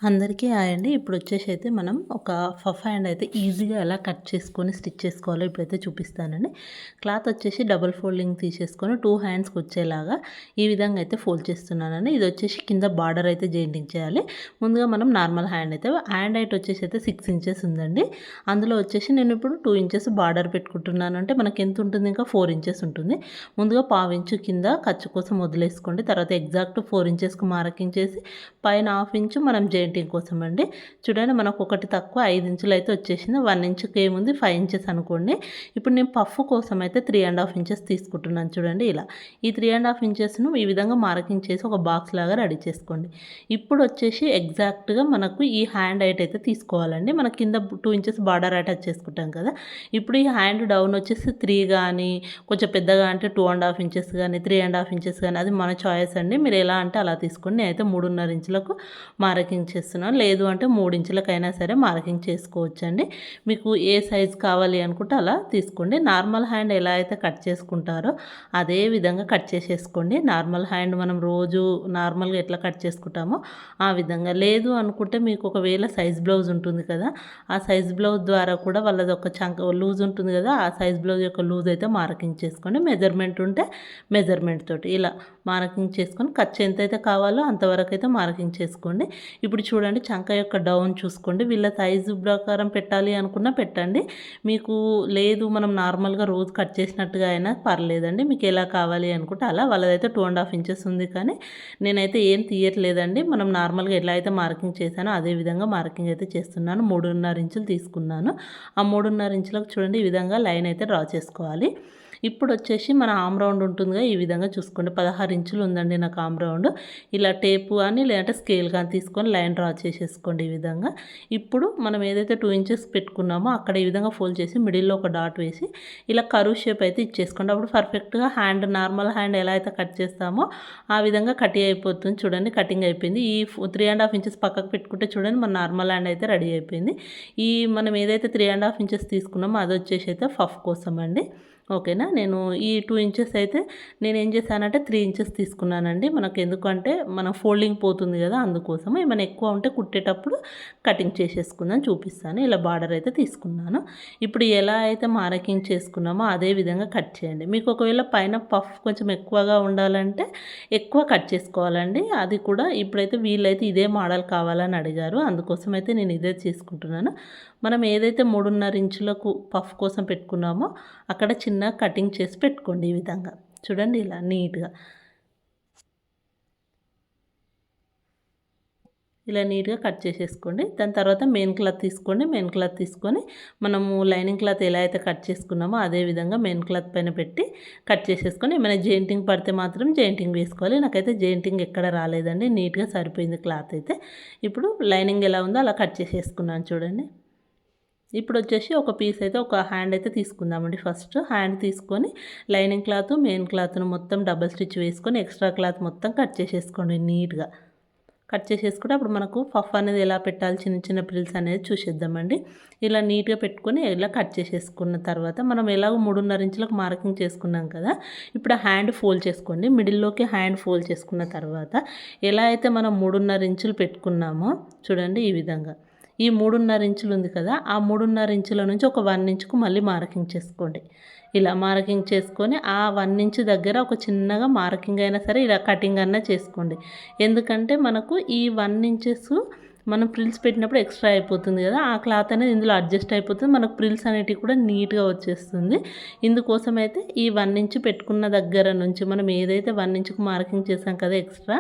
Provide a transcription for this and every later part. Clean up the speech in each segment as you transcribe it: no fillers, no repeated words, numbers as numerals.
అందరికీ హాయ్ అండి. ఇప్పుడొచ్చేసి అయితే మనం ఒక పఫ్ హ్యాండ్ అయితే ఈజీగా ఎలా కట్ చేసుకొని స్టిచ్ చేసుకోవాలో ఇప్పుడైతే చూపిస్తానండి. క్లాత్ వచ్చేసి డబుల్ ఫోల్డింగ్ తీసేసుకొని 2 హ్యాండ్స్‌కి వచ్చేలాగా ఈ విధంగా అయితే ఫోల్డ్ చేస్తున్నానండి. ఇది వచ్చేసి కింద బార్డర్ అయితే జాయింటింగ్ చేయాలి. ముందుగా మనం నార్మల్ హ్యాండ్ హైట్ వచ్చేసి అయితే 6 ఇంచెస్ ఉందండి. అందులో వచ్చేసి నేను ఇప్పుడు 2 ఇంచెస్ బార్డర్ పెట్టుకుంటున్నాను. అంటే మనకి ఎంత ఉంటుంది, ఇంకా 4 ఇంచెస్ ఉంటుంది. ముందుగా పావు ఇంచు కింద ఖర్చు కోసం వదిలేసుకోండి. తర్వాత ఎగ్జాక్ట్ 4 ఇంచెస్‌కి మార్కింగ్ చేసి పైన హాఫ్ ఇంచు మనం జాయింటింగ్ కోసం అండి. చూడండి, మనకు ఒకటి తక్కువ 5 ఇంచులు అయితే వచ్చేసింది. 1 ఇంచుకి ఏముంది, 5 ఇంచెస్ అనుకోండి. ఇప్పుడు నేను పఫ్ కోసం అయితే 3½ ఇంచెస్ తీసుకుంటున్నాను. చూడండి, ఇలా ఈ 3½ ఇంచెస్ను ఈ విధంగా మార్కింగ్ చేసి ఒక బాక్స్ లాగా రెడీ చేసుకోండి. ఇప్పుడు వచ్చేసి ఎగ్జాక్ట్గా మనకు ఈ హ్యాండ్ హైట్ అయితే తీసుకోవాలండి. మన కింద 2 ఇంచెస్ బార్డర్ అటాచ్ చేసుకుంటాం కదా. ఇప్పుడు ఈ హ్యాండ్ డౌన్ వచ్చేసి 3 కానీ, కొంచెం పెద్దగా అంటే 2½ ఇంచెస్ కానీ, 3½ ఇంచెస్ కానీ, అది మన చాయిస్ అండి. మీరు ఎలా అంటే అలా తీసుకోండి. నేనైతే 3½ ఇంచులకు మార్కింగ్ చేస్తున్నాను. లేదు అంటే 3 ఇంచులకైనా సరే మార్కింగ్ చేసుకోవచ్చండి. మీకు ఏ సైజ్ కావాలి అనుకుంటే అలా తీసుకోండి. నార్మల్ హ్యాండ్ ఎలా అయితే కట్ చేసుకుంటారో అదే విధంగా కట్ చేసేసుకోండి. నార్మల్ హ్యాండ్ మనం రోజు నార్మల్గా ఎట్లా కట్ చేసుకుంటామో ఆ విధంగా. లేదు అనుకుంటే మీకు ఒకవేళ సైజ్ బ్లౌజ్ ఉంటుంది కదా, ఆ సైజ్ బ్లౌజ్ ద్వారా కూడా వాళ్ళది ఒక లూజ్ ఉంటుంది కదా, ఆ సైజ్ బ్లౌజ్ యొక్క లూజ్ అయితే మార్కింగ్ చేసుకోండి. మెజర్మెంట్ ఉంటే మెజర్మెంట్ తోటి ఇలా మార్కింగ్ చేసుకొని ఖర్చు ఎంతైతే కావాలో అంతవరకు అయితే మార్కింగ్ చేసుకోండి. ఇప్పుడు చూడండి, చంక యొక్క డౌన్ చూసుకోండి. వీళ్ళ సైజు ప్రకారం పెట్టాలి అనుకున్నా పెట్టండి. మీకు లేదు మనం నార్మల్గా రోజు కట్ చేసినట్టుగా అయినా పర్లేదండి. మీకు ఎలా కావాలి అనుకుంటే అలా. వాళ్ళదైతే 2½ ఇంచెస్ ఉంది, కానీ నేనైతే ఏం తీయట్లేదండి. మనం నార్మల్గా ఎలా అయితే మార్కింగ్ చేశానో అదే విధంగా మార్కింగ్ అయితే చేస్తున్నాను. 3½ ఇంచులు తీసుకున్నాను. ఆ 3½ ఇంచులకు చూడండి ఈ విధంగా లైన్ అయితే డ్రా చేసుకోవాలి. ఇప్పుడు వచ్చేసి మన ఆమ్ రౌండ్ ఉంటుందిగా, ఈ విధంగా చూసుకోండి. 16 ఇంచులు ఉందండి నాకు ఆమ్ రౌండ్. ఇలా టేపు కానీ లేదంటే స్కేల్ కానీ తీసుకొని లైన్ డ్రా చేసేసుకోండి ఈ విధంగా. ఇప్పుడు మనం ఏదైతే 2 ఇంచెస్ పెట్టుకున్నామో అక్కడ ఈ విధంగా ఫోల్డ్ చేసి మిడిల్లో ఒక డాట్ వేసి ఇలా కరువు షేప్ అయితే ఇచ్చేసుకోండి. అప్పుడు పర్ఫెక్ట్గా హ్యాండ్, నార్మల్ హ్యాండ్ ఎలా అయితే కట్ చేస్తామో ఆ విధంగా కటింగ్ అయిపోతుంది. చూడండి, కటింగ్ అయిపోయింది. ఈ 3½ ఇంచెస్ పక్కకు పెట్టుకుంటే చూడండి మన నార్మల్ హ్యాండ్ అయితే రెడీ అయిపోయింది. ఈ మనం ఏదైతే 3½ ఇంచెస్ తీసుకున్నామో అది వచ్చేసి అయితే పఫ్ కోసం అండి. ఓకేనా. నేను ఈ 2 ఇంచెస్ అయితే నేను ఏం చేశానంటే 3 ఇంచెస్ తీసుకున్నానండి. మనకు ఎందుకంటే మనం ఫోల్డింగ్ పోతుంది కదా, అందుకోసం. ఏమైనా ఎక్కువ ఉంటే కుట్టేటప్పుడు కటింగ్ చేసేసుకుందాం, చూపిస్తాను. ఇలా బార్డర్ అయితే తీసుకున్నాను. ఇప్పుడు ఎలా అయితే మార్కింగ్ చేసుకున్నామో అదే విధంగా కట్ చేయండి. మీకు ఒకవేళ పైన పఫ్ కొంచెం ఎక్కువగా ఉండాలంటే ఎక్కువ కట్ చేసుకోవాలండి. అది కూడా ఇప్పుడైతే వీళ్ళైతే ఇదే మోడల్ కావాలని అడిగారు, అందుకోసం అయితే నేను ఇదే చేసుకుంటున్నాను. మనం ఏదైతే 3½ ఇంచులకు పఫ్ కోసం పెట్టుకున్నామో అక్కడ చిన్న కటింగ్ చేసి పెట్టుకోండి ఈ విధంగా. చూడండి, ఇలా నీట్గా కట్ చేసేసుకోండి. దాని తర్వాత మెయిన్ క్లాత్ తీసుకోండి. మెయిన్ క్లాత్ తీసుకొని మనము లైనింగ్ క్లాత్ ఎలా అయితే కట్ చేసుకున్నామో అదే విధంగా మెయిన్ క్లాత్ పైన పెట్టి కట్ చేసేసుకొని, ఏమైనా జాయింటింగ్ పడితే మాత్రం జాయింటింగ్ వేసుకోవాలి. నాకైతే జాయింటింగ్ ఎక్కడ రాలేదండి, నీట్గా సరిపోయింది క్లాత్ అయితే. ఇప్పుడు లైనింగ్ ఎలా ఉందో అలా కట్ చేసేసుకున్నాను చూడండి. ఇప్పుడు వచ్చేసి ఒక పీస్ అయితే ఒక హ్యాండ్ అయితే తీసుకుందామండి. ఫస్ట్ హ్యాండ్ తీసుకొని లైనింగ్ క్లాత్, మెయిన్ క్లాత్ను మొత్తం డబల్ స్టిచ్ వేసుకొని ఎక్స్ట్రా క్లాత్ మొత్తం కట్ చేసేసుకోండి నీట్గా. కట్ చేసేసుకుంటే అప్పుడు మనకు పఫ్ అనేది ఎలా పెట్టాలి, చిన్న చిన్న ప్రిల్స్ అనేది చూసేద్దామండి. ఇలా నీట్గా పెట్టుకొని ఇలా కట్ చేసేసుకున్న తర్వాత మనం ఎలాగో 3½ ఇంచులకు మార్కింగ్ చేసుకున్నాం కదా, ఇప్పుడు ఆ హ్యాండ్ ఫోల్డ్ చేసుకోండి. మిడిల్లోకి హ్యాండ్ ఫోల్డ్ చేసుకున్న తర్వాత ఎలా అయితే మనం 3½ ఇంచులు పెట్టుకున్నామో చూడండి ఈ విధంగా. ఈ 3½ ఇంచులు ఉంది కదా, ఆ 3½ ఇంచుల నుంచి ఒక 1 ఇంచుకు మళ్ళీ మార్కింగ్ చేసుకోండి. ఇలా మార్కింగ్ చేసుకొని ఆ 1 ఇంచు దగ్గర ఒక చిన్నగా మార్కింగ్ అయినా సరే ఇలా కటింగ్ అన్నా చేసుకోండి. ఎందుకంటే మనకు ఈ 1 ఇంచెస్ మనం ప్రిల్స్ పెట్టినప్పుడు ఎక్స్ట్రా అయిపోతుంది కదా, ఆ క్లాత్ అనేది ఇందులో అడ్జస్ట్ అయిపోతుంది. మనకు ప్రిల్స్ అనేటివి కూడా నీట్గా వచ్చేస్తుంది. ఇందుకోసం అయితే ఈ 1 ఇంచు పెట్టుకున్న దగ్గర నుంచి మనం ఏదైతే 1 ఇంచుకు మార్కింగ్ చేసాం కదా ఎక్స్ట్రా,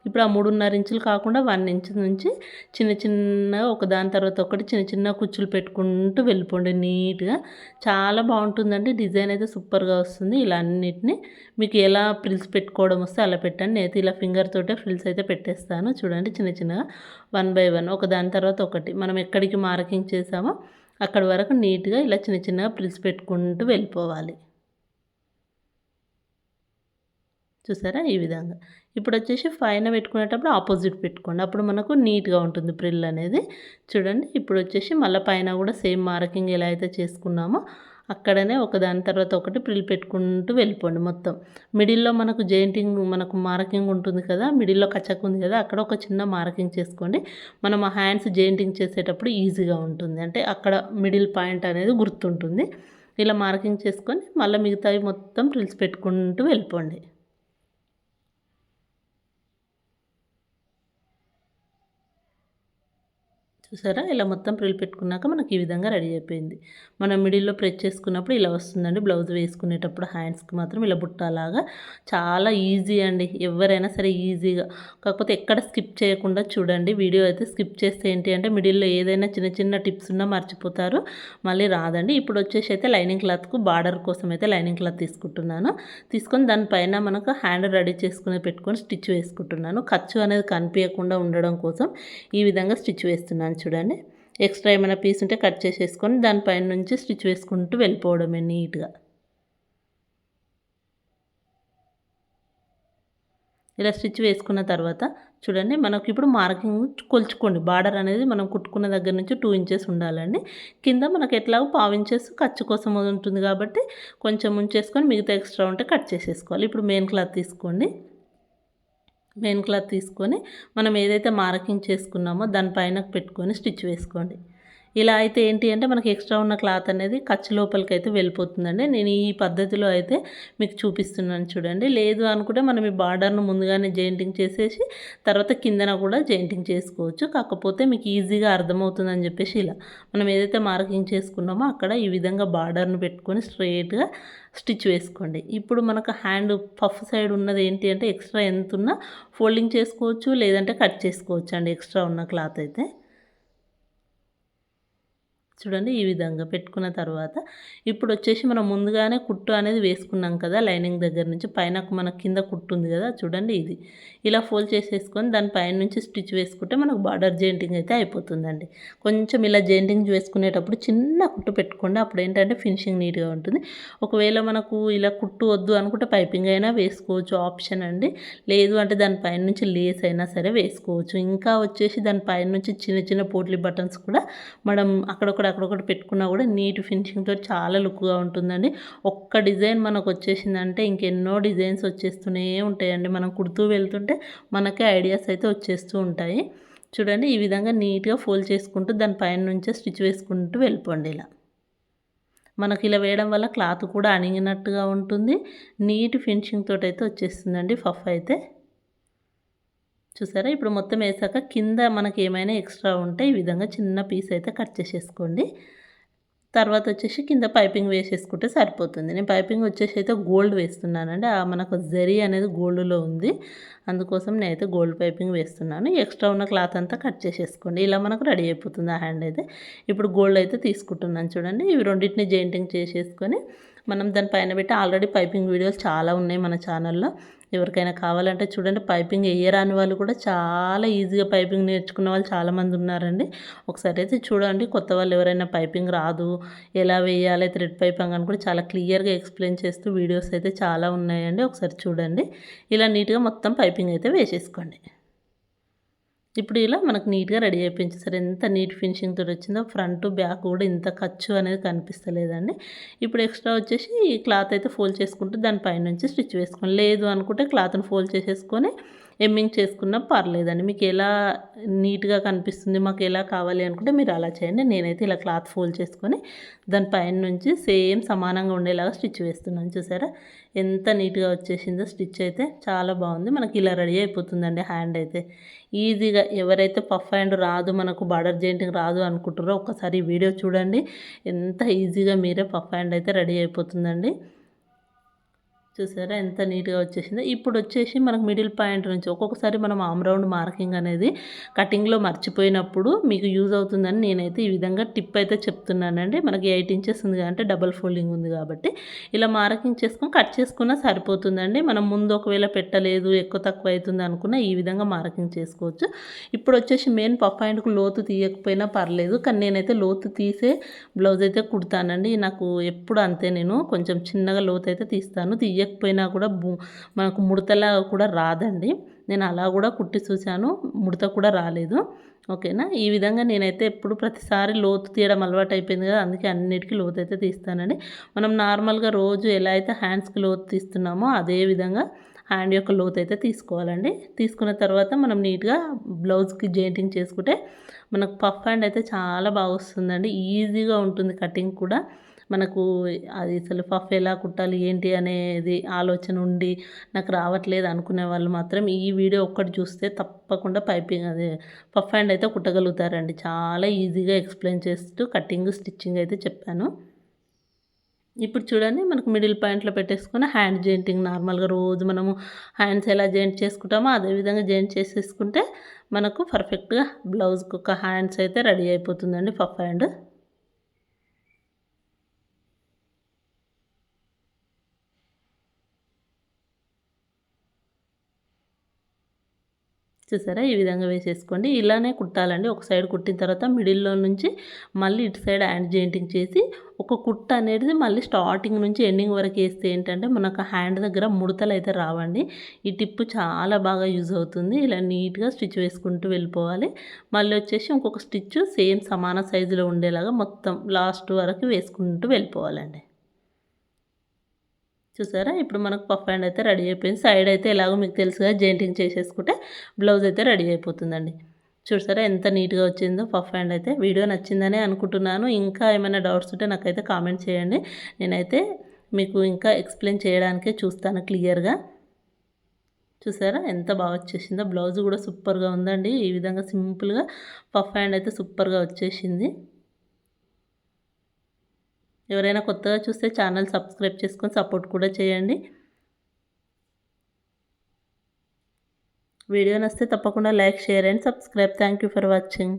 ఇప్పుడు ఆ 3½ ఇంచులు కాకుండా 1 ఇంచు నుంచి చిన్న చిన్నగా ఒకదాని తర్వాత ఒకటి చిన్న చిన్న కుచ్చులు పెట్టుకుంటూ వెళ్ళిపోండి నీట్గా. చాలా బాగుంటుందండి, డిజైన్ అయితే సూపర్గా వస్తుంది. ఇలా అన్నిటిని మీకు ఎలా ఫ్రిల్స్ పెట్టుకోవడం వస్తే అలా పెట్టండి. నేనైతే ఇలా ఫింగర్ తోటే ఫ్రిల్స్ అయితే పెట్టేస్తాను. చూడండి, చిన్న చిన్నగా 1 బై 1 ఒకదాని తర్వాత ఒకటి మనం ఎక్కడికి మార్కింగ్ చేసామో అక్కడి వరకు నీట్గా ఇలా చిన్న చిన్నగా ఫ్రిల్స్ పెట్టుకుంటూ వెళ్ళిపోవాలి. చూసారా ఈ విధంగా. ఇప్పుడు వచ్చేసి పైన పెట్టుకునేటప్పుడు ఆపోజిట్ పెట్టుకోండి, అప్పుడు మనకు నీట్గా ఉంటుంది ప్రిల్ అనేది. చూడండి, ఇప్పుడు వచ్చేసి మళ్ళీ పైన కూడా సేమ్ మార్కింగ్ ఎలా అయితే చేసుకున్నామో అక్కడనే ఒకదాని తర్వాత ఒకటి ప్రిల్ పెట్టుకుంటూ వెళ్ళిపోండి మొత్తం. మిడిల్‌లో మనకు జెయింటింగ్ మనకు మార్కింగ్ ఉంటుంది కదా! మిడిల్‌లో కచక్ ఉంది కదా! అక్కడ ఒక చిన్న మార్కింగ్ చేసుకోండి. మనం ఆ హ్యాండ్స్ జెయింటింగ్ చేసేటప్పుడు ఈజీగా ఉంటుంది. అంటే అక్కడ మిడిల్ పాయింట్ అనేది గుర్తుంటుంది. ఇలా మార్కింగ్ చేసుకొని మళ్ళీ మిగతావి మొత్తం ప్రిల్స్ పెట్టుకుంటూ వెళ్ళిపోండి. చూసారా? ఇలా మొత్తం ప్రిల్ పెట్టుకున్నాక మనకి ఈ విధంగా రెడీ అయిపోయింది. మనం మిడిల్‌లో ప్రెస్ చేసుకున్నప్పుడు ఇలా వస్తుందండి. బ్లౌజ్ వేసుకునేటప్పుడు హ్యాండ్స్‌కి మాత్రం ఇలా బుట్టలాగా చాలా ఈజీ అండి. ఎవరైనా సరే ఈజీగా. కాకపోతే ఎక్కడ స్కిప్ చేయకుండా చూడండి. వీడియో అయితే స్కిప్ చేస్తే ఏంటి అంటే మిడిల్‌లో ఏదైనా చిన్న చిన్న టిప్స్ ఉన్నా మర్చిపోతారు. మళ్ళీ రాదండి. ఇప్పుడు వచ్చేసి అయితే లైనింగ్ క్లాత్‌కు బార్డర్ కోసం అయితే లైనింగ్ క్లాత్ తీసుకుంటున్నాను. తీసుకొని దానిపైన మనకు హ్యాండ్ రెడీ చేసుకుని పెట్టుకొని స్టిచ్ వేసుకుంటున్నాను. ఖర్చు అనేది కనిపించకుండా ఉండడం కోసం ఈ విధంగా స్టిచ్ వేస్తున్నాను చూడండి. ఎక్స్ట్రా ఏమైనా పీస్ ఉంటే కట్ చేసేసుకొని దానిపైన నుంచి స్టిచ్ వేసుకుంటూ వెళ్ళిపోవడమే నీట్‌గా. ఇలా స్టిచ్ వేసుకున్న తర్వాత చూడండి మనకి ఇప్పుడు మార్కింగ్ కొలుచుకోండి. బార్డర్ అనేది మనం కుట్టుకున్న దగ్గర నుంచి 2 ఇంచెస్ ఉండాలండి. కింద మనకు ఎట్లాగో పావు ఇంచెస్ ఖర్చు కోసం ఉంటుంది కాబట్టి కొంచెం ఉంచేసుకొని మిగతా ఎక్స్ట్రా ఉంటే కట్ చేసేసుకోవాలి. ఇప్పుడు మెయిన్ క్లాత్ తీసుకోండి. మెయిన్ క్లాత్ తీసుకొని మనం ఏదైతే మార్కింగ్ చేసుకున్నామో దానిపైన పెట్టుకొని స్టిచ్ వేసుకోండి. ఇలా అయితే ఏంటి అంటే మనకి ఎక్స్ట్రా ఉన్న క్లాత్ అనేది ఖర్చు లోపలికి అయితే వెళ్ళిపోతుందండి. నేను ఈ పద్ధతిలో అయితే మీకు చూపిస్తున్నాను చూడండి. లేదు అనుకుంటే మనం ఈ బార్డర్ను ముందుగానే జెయింటింగ్ చేసేసి తర్వాత కిందన కూడా జెయింటింగ్ చేసుకోవచ్చు. కాకపోతే మీకు ఈజీగా అర్థమవుతుందని చెప్పేసి ఇలా మనం ఏదైతే మార్కింగ్ చేసుకున్నామో అక్కడ ఈ విధంగా బార్డర్ను పెట్టుకొని స్ట్రెయిట్‌గా స్టిచ్ వేసుకోండి. ఇప్పుడు మనకు హ్యాండ్ పఫ్ సైడ్ ఉన్నది ఏంటి అంటే ఎక్స్ట్రా ఎంత ఉన్నా ఫోల్డింగ్ చేసుకోవచ్చు, లేదంటే కట్ చేసుకోవచ్చు అండి ఎక్స్ట్రా ఉన్న క్లాత్ అయితే. చూడండి ఈ విధంగా పెట్టుకున్న తర్వాత ఇప్పుడు వచ్చేసి మనం ముందుగానే కుట్టు అనేది వేసుకున్నాం కదా లైనింగ్ దగ్గర నుంచి పైన మన కింద కుట్టు ఉంది కదా చూడండి ఇది ఇలా ఫోల్డ్ చేసేసుకొని దాని పైన నుంచి స్టిచ్ వేసుకుంటే మనకు బార్డర్ జెయింటింగ్ అయితే అయిపోతుందండి. కొంచెం ఇలా జెయింటింగ్ వేసుకునేటప్పుడు చిన్న కుట్టు పెట్టుకోండి. అప్పుడు ఏంటంటే ఫినిషింగ్ నీట్గా ఉంటుంది. ఒకవేళ మనకు ఇలా కుట్టు వద్దు అనుకుంటే పైపింగ్ అయినా వేసుకోవచ్చు, ఆప్షన్ అండి. లేదు అంటే దాని పైన నుంచి లేస్ అయినా సరే వేసుకోవచ్చు. ఇంకా వచ్చేసి దాని పైన నుంచి చిన్న చిన్న పోట్లీ బటన్స్ కూడా మనం అక్కడొకటి పెట్టుకున్నా కూడా నీట్ ఫినిషింగ్‌తో చాలా లుక్‌గా ఉంటుందండి. ఒక్క డిజైన్ మనకు వచ్చేసిందంటే ఇంకెన్నో డిజైన్స్ వచ్చేస్తూనే ఉంటాయండి. మనం కుడుతూ వెళ్తుంటే మనకే ఐడియాస్ అయితే వచ్చేస్తూ ఉంటాయి. చూడండి ఈ విధంగా నీట్‌గా ఫోల్డ్ చేసుకుంటూ దాని పైన నుంచే స్టిచ్ వేసుకుంటూ వెళ్ళిపోండి ఇలా. మనకి ఇలా వేయడం వల్ల క్లాత్ కూడా అణిగినట్టుగా ఉంటుంది. నీట్ ఫినిషింగ్ తోటైతే వచ్చేస్తుందండి పఫ్ అయితే. చూసారా ఇప్పుడు మొత్తం వేసాక కింద మనకి ఏమైనా ఎక్స్ట్రా ఉంటే ఈ విధంగా చిన్న పీస్ అయితే కట్ చేసేసుకోండి. తర్వాత వచ్చేసి కింద పైపింగ్ వేసేసుకుంటే సరిపోతుంది. నేను పైపింగ్ వచ్చేసి అయితే గోల్డ్ వేస్తున్నానండి. మనకు జరీ అనేది గోల్డ్‌లో ఉంది. అందుకోసం నేనైతే గోల్డ్ పైపింగ్ వేస్తున్నాను. ఎక్స్ట్రా ఉన్న క్లాత్ అంతా కట్ చేసేసుకోండి. ఇలా మనకు రెడీ అయిపోతుంది ఆ హ్యాండ్ అయితే. ఇప్పుడు గోల్డ్ అయితే తీసుకుంటున్నాను చూడండి. ఇవి రెండింటిని జెయింటింగ్ చేసేసుకొని మనం దాని పైన పెట్టి ఆల్రెడీ పైపింగ్ వీడియోస్ చాలా ఉన్నాయి మన ఛానల్‌లో. ఎవరికైనా కావాలంటే చూడండి. పైపింగ్ వేయరాని వాళ్ళు కూడా చాలా ఈజీగా పైపింగ్ నేర్చుకున్న వాళ్ళు చాలామంది ఉన్నారండి. ఒకసారి అయితే చూడండి. కొత్త వాళ్ళు ఎవరైనా పైపింగ్ రాదు ఎలా వేయాలి థ్రెడ్ పైపింగ్ అని కూడా చాలా క్లియర్గా ఎక్స్ప్లెయిన్ చేస్తూ వీడియోస్ అయితే చాలా ఉన్నాయండి. ఒకసారి చూడండి. ఇలా నీట్గా మొత్తం పైపింగ్ అయితే వేసేసుకోండి. ఇప్పుడు ఇలా మనకు నీట్‌గా రెడీ అయిపోయింది. చూసారా ఎంత నీట్ ఫినిషింగ్ తోటి వచ్చిందో. ఫ్రంట్, బ్యాక్ కూడా ఇంత ఖర్చు అనేది కనిపిస్తలేదండి. ఇప్పుడు ఎక్స్ట్రా వచ్చేసి ఈ క్లాత్ అయితే ఫోల్డ్ చేసుకుంటూ దాని పైనుంచి స్టిచ్ వేసుకోండి. లేదు అనుకుంటే క్లాత్‌ని ఫోల్డ్ చేసేసుకొని ఎమ్మింగ్ చేసుకున్నా పర్లేదండి. మీకు ఎలా నీట్‌గా కనిపిస్తుంది, మాకు ఎలా కావాలి అనుకుంటే మీరు అలా చేయండి. నేనైతే ఇలా క్లాత్ ఫోల్డ్ చేసుకొని దాని పైన నుంచి సేమ్ సమానంగా ఉండేలాగా స్టిచ్ వేస్తున్నాను. చూసారా ఎంత నీట్‌గా వచ్చేసిందో స్టిచ్ అయితే చాలా బాగుంది. మనకి ఇలా రెడీ అయిపోతుందండి హ్యాండ్ అయితే. ఈజీగా ఎవరైతే పఫ్ హ్యాండ్ రాదు మనకు బార్డర్ జెయింటింగ్ రాదు అనుకుంటారో ఒక్కసారి ఈ వీడియో చూడండి. ఎంత ఈజీగా మీరే పఫ్ హ్యాండ్ అయితే రెడీ అయిపోతుందండి. చూసారా ఎంత నీట్‌గా వచ్చేసిందో. ఇప్పుడు వచ్చేసి మనకు మిడిల్ పాయింట్ నుంచి ఒక్కొక్కసారి మనం ఆర్మ్ రౌండ్ మార్కింగ్ అనేది కటింగ్‌లో మర్చిపోయినప్పుడు మీకు యూజ్ అవుతుందని నేనైతే ఈ విధంగా టిప్ అయితే చెప్తున్నానండి. మనకి 8 ఇంచెస్ ఉంది అంటే డబుల్ ఫోల్డింగ్ ఉంది కాబట్టి ఇలా మార్కింగ్ చేసుకొని కట్ చేసుకున్నా సరిపోతుందండి. మనం ముందు ఒకవేళ పెట్టలేదు ఎక్కువ తక్కువ అవుతుంది అనుకున్న ఈ విధంగా మార్కింగ్ చేసుకోవచ్చు. ఇప్పుడు వచ్చేసి మెయిన్ పఫ్ హ్యాండ్‌కు లోతు తీయకపోయినా పర్లేదు. కానీ నేనైతే లోతు తీసే బ్లౌజ్ అయితే కుడతానండి. నాకు ఎప్పుడు అంతే నేను కొంచెం చిన్నగా లోతు అయితే తీస్తాను. తీయకపోయినా కూడా మనకు ముడతలా కూడా రాదండి. నేను అలా కూడా కుట్టి చూశాను, ముడత కూడా రాలేదు. ఓకేనా. ఈ విధంగా నేనైతే ఎప్పుడు ప్రతిసారి లోతు తీయడం అలవాటు అయిపోయింది కదా, అందుకే అన్నిటికీ లోతు అయితే తీస్తానండి. మనం నార్మల్గా రోజు ఎలా అయితే హ్యాండ్స్కి లోతు తీస్తున్నామో అదే విధంగా హ్యాండ్ యొక్క లోతు అయితే తీసుకోవాలండి. తీసుకున్న తర్వాత మనం నీట్గా బ్లౌజ్కి జాయింటింగ్ చేసుకుంటే మనకు పఫ్ హ్యాండ్ అయితే చాలా బాగా వస్తుందండి. ఈజీగా ఉంటుంది కటింగ్ కూడా. మనకు అది అసలు పఫ్ ఎలా కుట్టాలి ఏంటి అనేది ఆలోచన ఉండి నాకు రావట్లేదు అనుకునే వాళ్ళు మాత్రం ఈ వీడియో ఒక్కటి చూస్తే తప్పకుండా పైపింగ్ అదే పఫ్ హ్యాండ్ అయితే కుట్టగలుగుతారండి. చాలా ఈజీగా ఎక్స్ప్లెయిన్ చేస్తూ కటింగ్ స్టిచ్చింగ్ అయితే చెప్పాను. ఇప్పుడు చూడండి మనకు మిడిల్ పాయింట్లో పెట్టేసుకొని హ్యాండ్ జాయింటింగ్ నార్మల్గా రోజు మనము హ్యాండ్స్ ఎలా జాయింట్ చేసుకుంటామో అదే విధంగా జాయింట్ చేసేసుకుంటే మనకు పర్ఫెక్ట్గా బ్లౌజ్కి ఒక హ్యాండ్స్ అయితే రెడీ అయిపోతుందండి పఫ్ హ్యాండ్. చూసారా ఈ విధంగా వేసేసుకోండి. ఇలానే కుట్టాలండి. ఒక సైడ్ కుట్టిన తర్వాత మిడిల్లో నుంచి మళ్ళీ ఇటు సైడ్ హ్యాండ్ జాయింటింగ్ చేసి ఒక కుట్టు అనేది మళ్ళీ స్టార్టింగ్ నుంచి ఎండింగ్ వరకు వేస్తే ఏంటంటే మనకు హ్యాండ్ దగ్గర ముడతలు అయితే రావండి. ఈ టిప్పు చాలా బాగా యూజ్ అవుతుంది. ఇలా నీట్గా స్టిచ్ వేసుకుంటూ వెళ్ళిపోవాలి. మళ్ళీ వచ్చేసి ఇంకొక స్టిచ్ సేమ్ సమాన సైజులో ఉండేలాగా మొత్తం లాస్ట్ వరకు వేసుకుంటూ వెళ్ళిపోవాలండి. చూసారా ఇప్పుడు మనకు పఫ్ హ్యాండ్ అయితే రెడీ అయిపోయింది. సైడ్ అయితే ఎలాగో మీకు తెలుసుగా జాయింటింగ్ చేసేసుకుంటే బ్లౌజ్ అయితే రెడీ అయిపోతుందండి. చూసారా ఎంత నీట్గా వచ్చిందో పఫ్ హ్యాండ్ అయితే. వీడియో నచ్చిందనే అనుకుంటున్నాను. ఇంకా ఏమైనా డౌట్స్ ఉంటే నాకైతే కామెంట్ చేయండి. నేనైతే మీకు ఇంకా ఎక్స్ప్లెయిన్ చేయడానికే చూస్తాను క్లియర్గా. చూసారా ఎంత బాగా వచ్చేసిందో. బ్లౌజ్ కూడా సూపర్గా ఉందండి. ఈ విధంగా సింపుల్గా పఫ్ హ్యాండ్ అయితే సూపర్గా వచ్చేసింది. ఎవరైనా కొత్తగా చూస్తే ఛానల్ సబ్స్క్రైబ్ చేసుకొని సపోర్ట్ కూడా చేయండి. వీడియో నచ్చితే తప్పకుండా like, share and subscribe. Thank you for watching.